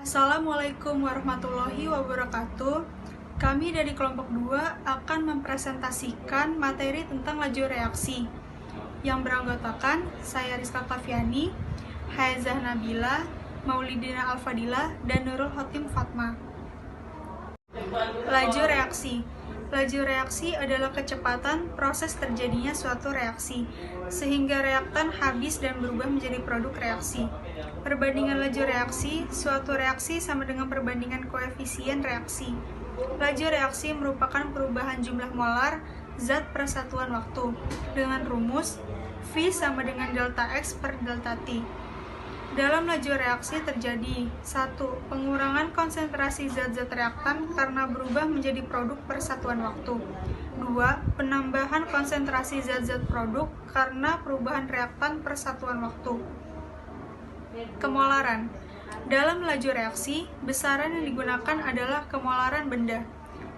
Assalamualaikum warahmatullahi wabarakatuh. Kami dari kelompok 2 akan mempresentasikan materi tentang laju reaksi yang beranggotakan saya Rizka Kaviani, Haizah Nabila, Maulidina Alfadilah, dan Nurul Hotim Fatma. Laju reaksi. Laju reaksi adalah kecepatan proses terjadinya suatu reaksi, sehingga reaktan habis dan berubah menjadi produk reaksi. Perbandingan laju reaksi, suatu reaksi sama dengan perbandingan koefisien reaksi. Laju reaksi merupakan perubahan jumlah molar zat per satuan waktu, dengan rumus V sama dengan delta X per delta T. Dalam laju reaksi terjadi 1. Pengurangan konsentrasi zat-zat reaktan karena berubah menjadi produk per satuan waktu. 2. Penambahan konsentrasi zat-zat produk karena perubahan reaktan per satuan waktu. Kemolaran. Dalam laju reaksi, besaran yang digunakan adalah kemolaran benda.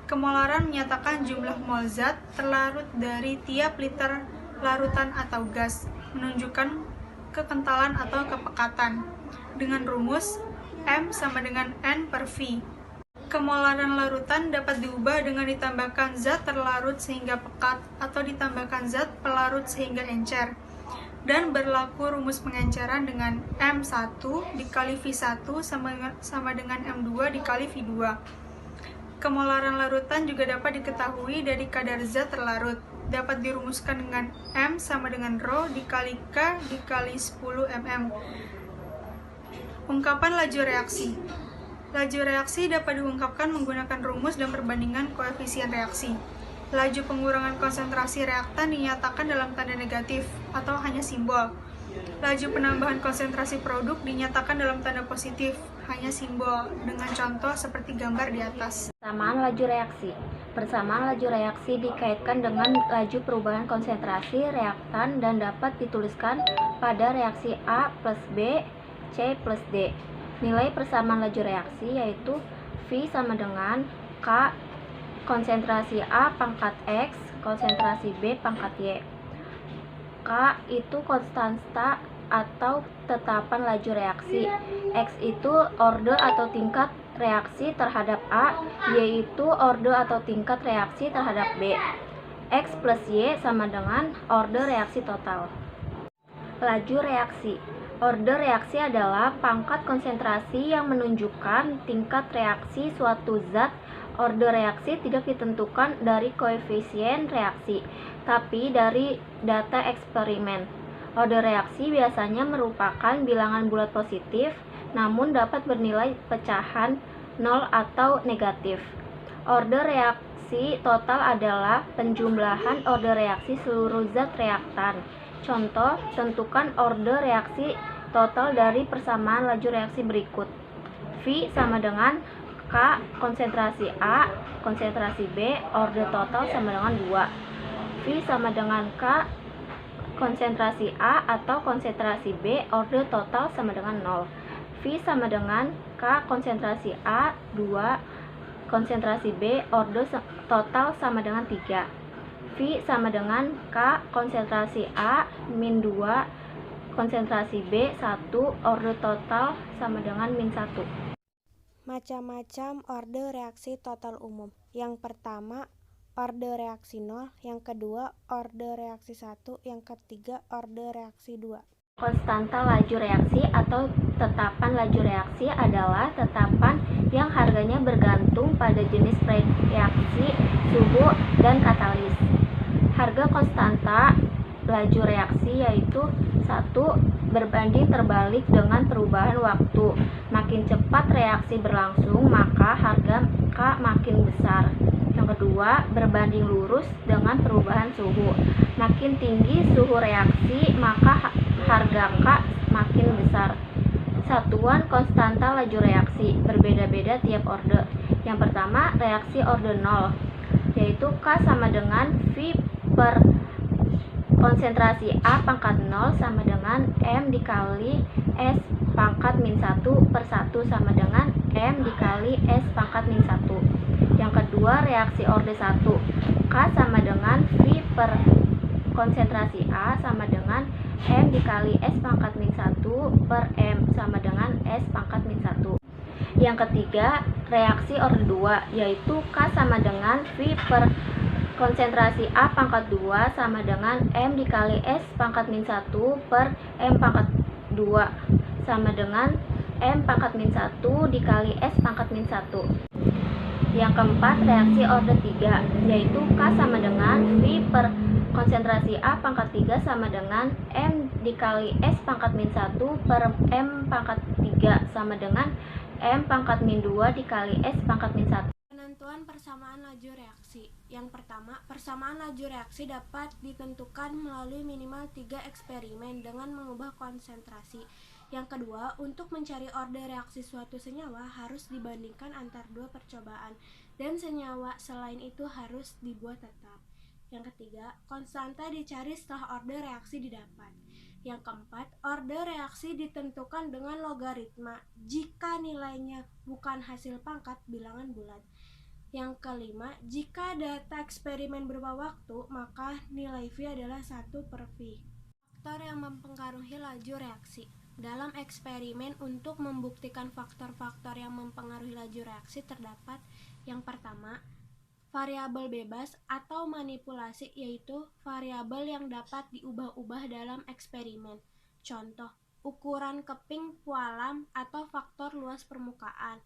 Kemolaran menyatakan jumlah mol zat terlarut dari tiap liter larutan atau gas, menunjukkan kekentalan atau kepekatan, dengan rumus M sama dengan N per V. Kemolaran larutan dapat diubah dengan ditambahkan zat terlarut sehingga pekat atau ditambahkan zat pelarut sehingga encer, dan berlaku rumus pengenceran dengan M1 dikali V1 sama dengan M2 dikali V2. Kemolaran larutan juga dapat diketahui dari kadar zat terlarut. Dapat dirumuskan dengan M sama dengan Rho dikali K dikali 10 mm. Ungkapan laju reaksi. Laju reaksi dapat diungkapkan menggunakan rumus dan perbandingan koefisien reaksi. Laju pengurangan konsentrasi reaktan dinyatakan dalam tanda negatif atau hanya simbol. Laju penambahan konsentrasi produk dinyatakan dalam tanda positif, hanya simbol, dengan contoh seperti gambar di atas. Persamaan laju reaksi. Persamaan laju reaksi dikaitkan dengan laju perubahan konsentrasi reaktan dan dapat dituliskan pada reaksi A plus B, C plus D. Nilai persamaan laju reaksi yaitu V sama dengan K konsentrasi A pangkat X, konsentrasi B pangkat Y. K itu konstanta atau tetapan laju reaksi. X itu orde atau tingkat reaksi terhadap A, Y itu orde atau tingkat reaksi terhadap B. X plus Y sama dengan orde reaksi total. Laju reaksi. Orde reaksi adalah pangkat konsentrasi yang menunjukkan tingkat reaksi suatu zat. Orde reaksi tidak ditentukan dari koefisien reaksi, tapi dari data eksperimen. Orde reaksi biasanya merupakan bilangan bulat positif, namun dapat bernilai pecahan 0 atau negatif. Orde reaksi total adalah penjumlahan orde reaksi seluruh zat reaktan. Contoh, tentukan orde reaksi total dari persamaan laju reaksi berikut. V sama dengan K konsentrasi A, konsentrasi B, orde total sama dengan 2. V sama dengan K konsentrasi A atau konsentrasi B, orde total sama dengan 0. V sama dengan K konsentrasi A, 2, konsentrasi B, orde total sama dengan 3. V sama dengan K konsentrasi A, min 2, konsentrasi B, 1, orde total sama dengan min 1. Macam-macam orde reaksi total umum. Yang pertama, orde reaksi 0, yang kedua, orde reaksi 1, yang ketiga, orde reaksi 2. Konstanta laju reaksi atau tetapan laju reaksi adalah tetapan yang harganya bergantung pada jenis reaksi, suhu, dan katalis. Harga konstanta laju reaksi yaitu 1. Berbanding terbalik dengan perubahan waktu. Makin cepat reaksi berlangsung, maka harga K makin besar. Yang kedua, berbanding lurus dengan perubahan suhu. Makin tinggi suhu reaksi, maka harga K makin besar. Satuan konstanta laju reaksi berbeda-beda tiap orde. Yang pertama, reaksi orde 0, yaitu K sama dengan V per konsentrasi A pangkat 0 sama dengan M dikali S pangkat min 1 per 1 sama dengan M dikali S pangkat min 1. Yang kedua, reaksi orde 1, K sama dengan V per konsentrasi A sama dengan M dikali S pangkat min 1 per M sama dengan S pangkat min 1. Yang ketiga, reaksi orde 2, yaitu K sama dengan V per konsentrasi A pangkat 2 sama dengan M dikali S pangkat min 1 per M pangkat 2 sama dengan M pangkat min 1 dikali S pangkat min 1. Yang keempat, reaksi orde 3, yaitu K sama dengan V per konsentrasi A pangkat 3 sama dengan M dikali S pangkat min 1 per M pangkat 3 sama dengan M pangkat min 2 dikali S pangkat min 1. Penentuan persamaan laju reaksi. Yang pertama, persamaan laju reaksi dapat ditentukan melalui minimal 3 eksperimen dengan mengubah konsentrasi. Yang kedua, untuk mencari orde reaksi suatu senyawa harus dibandingkan antar dua percobaan, dan senyawa selain itu harus dibuat tetap. Yang ketiga, konstanta dicari setelah orde reaksi didapat. Yang keempat, orde reaksi ditentukan dengan logaritma jika nilainya bukan hasil pangkat bilangan bulat. Yang kelima, jika data eksperimen berupa waktu, maka nilai V adalah 1 per V. Faktor yang mempengaruhi laju reaksi. Dalam eksperimen untuk membuktikan faktor-faktor yang mempengaruhi laju reaksi terdapat yang pertama, variabel bebas atau manipulasi, yaitu variabel yang dapat diubah-ubah dalam eksperimen. Contoh, ukuran keping pualam atau faktor luas permukaan,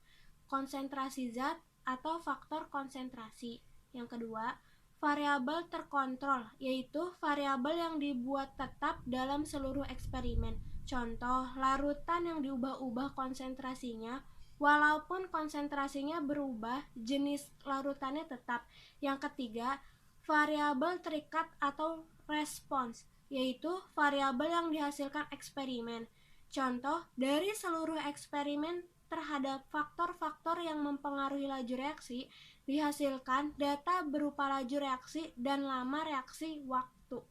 konsentrasi zat atau faktor konsentrasi. Yang kedua, variabel terkontrol, yaitu variabel yang dibuat tetap dalam seluruh eksperimen. Contoh, larutan yang diubah-ubah konsentrasinya walaupun konsentrasinya berubah, jenis larutannya tetap. Yang ketiga, variabel terikat atau respons, yaitu variabel yang dihasilkan eksperimen. Contoh, dari seluruh eksperimen terhadap faktor-faktor yang mempengaruhi laju reaksi, dihasilkan data berupa laju reaksi dan lama reaksi waktu.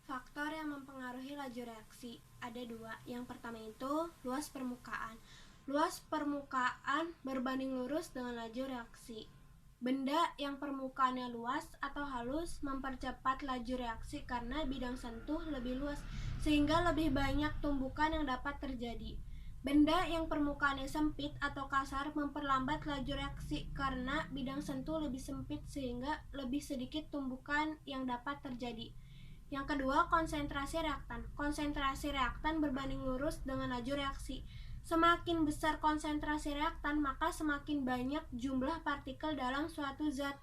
Faktor yang mempengaruhi laju reaksi ada dua. Yang pertama itu luas permukaan. Luas permukaan berbanding lurus dengan laju reaksi. Benda yang permukaannya luas atau halus mempercepat laju reaksi karena bidang sentuh lebih luas sehingga lebih banyak tumbukan yang dapat terjadi. Benda yang permukaannya sempit atau kasar memperlambat laju reaksi karena bidang sentuh lebih sempit sehingga lebih sedikit tumbukan yang dapat terjadi. Yang kedua, konsentrasi reaktan. Konsentrasi reaktan berbanding lurus dengan laju reaksi. Semakin besar konsentrasi reaktan, maka semakin banyak jumlah partikel dalam suatu zat,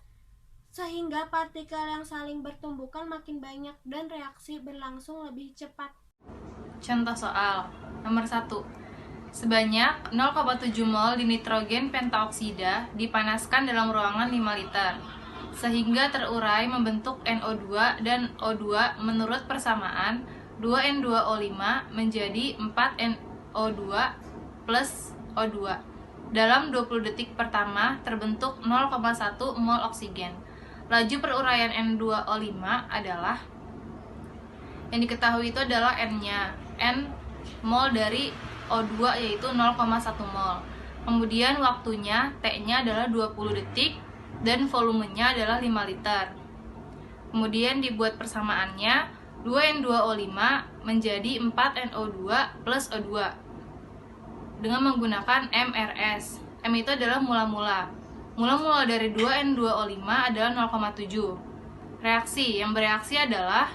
sehingga partikel yang saling bertumbukan makin banyak dan reaksi berlangsung lebih cepat. Contoh soal nomor 1. Sebanyak 0,7 mol di nitrogen pentaoksida dipanaskan dalam ruangan 5 liter, sehingga terurai membentuk NO2 dan O2 menurut persamaan 2N2O5 menjadi 4NO2 plus O2. Dalam 20 detik pertama terbentuk 0,1 mol oksigen. Laju peruraian N2O5 adalah, yang diketahui itu adalah N-nya, N mol dari O2 yaitu 0,1 mol. Kemudian waktunya, T-nya adalah 20 detik dan volumenya adalah 5 liter. Kemudian dibuat persamaannya, 2N2O5 menjadi 4NO2 plus O2 dengan menggunakan MRS. M itu adalah mula-mula. Mula-mula dari 2N2O5 adalah 0,7. Reaksi yang bereaksi adalah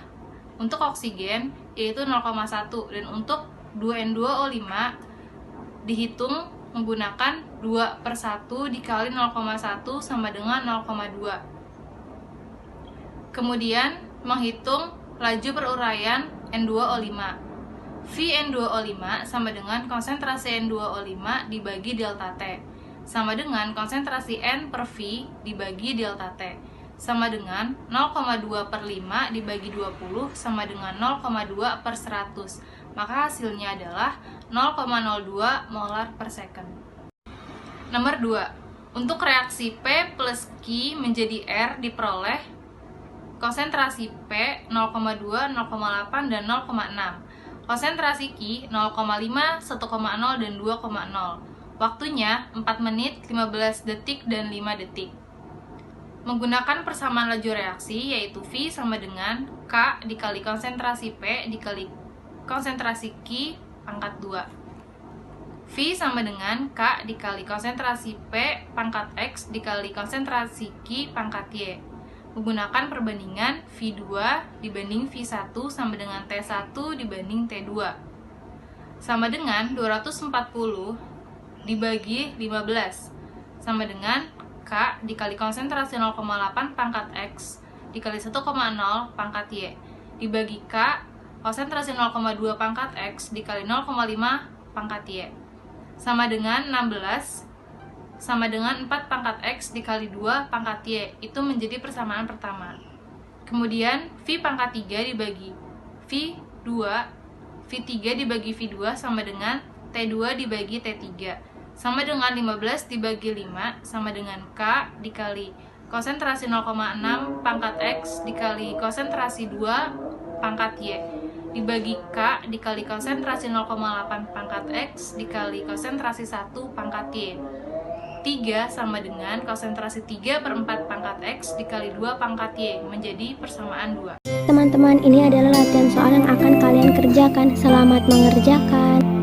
untuk oksigen yaitu 0,1 dan untuk 2N2O5 dihitung menggunakan 2/1 dikali 0,1 sama dengan 0,2. Kemudian menghitung laju peruraian N2O5. VN2O5 sama dengan konsentrasi N2O5 dibagi delta T, sama dengan konsentrasi N per V dibagi delta T, sama dengan 0,2/5 dibagi 20 sama dengan 0,2/100. Maka hasilnya adalah 0,02 molar per second. Nomor 2. Untuk reaksi P plus Q menjadi R diperoleh konsentrasi P 0,2, 0,8, dan 0,6. Konsentrasi Q 0,5, 1,0, dan 2,0. Waktunya 4 menit, 15 detik, dan 5 detik. Menggunakan persamaan laju reaksi yaitu V sama dengan K dikali konsentrasi P dikali konsentrasi Q pangkat 2. V sama dengan K dikali konsentrasi P pangkat X dikali konsentrasi Q pangkat Y. Menggunakan perbandingan V2 dibanding V1 sama dengan T1 dibanding T2. Sama dengan 240 dibagi 15. Sama dengan K dikali konsentrasi 0,8 pangkat X dikali 1,0 pangkat Y. Dibagi K konsentrasi 0,2 pangkat X dikali 0,5 pangkat Y. Sama dengan 16 sama dengan 4 pangkat X dikali 2 pangkat Y. Itu menjadi persamaan pertama. Kemudian V pangkat 3 dibagi V2, V3 dibagi V2 sama dengan T2 dibagi T3. Sama dengan 15 dibagi 5 sama dengan K dikali konsentrasi 0,6 pangkat X dikali konsentrasi 2 pangkat Y. Dibagi K dikali konsentrasi 0,8 pangkat X dikali konsentrasi 1 pangkat Y. 3 sama dengan konsentrasi 3/4 pangkat X dikali 2 pangkat Y menjadi persamaan 2. Teman-teman, ini adalah latihan soal yang akan kalian kerjakan. Selamat mengerjakan.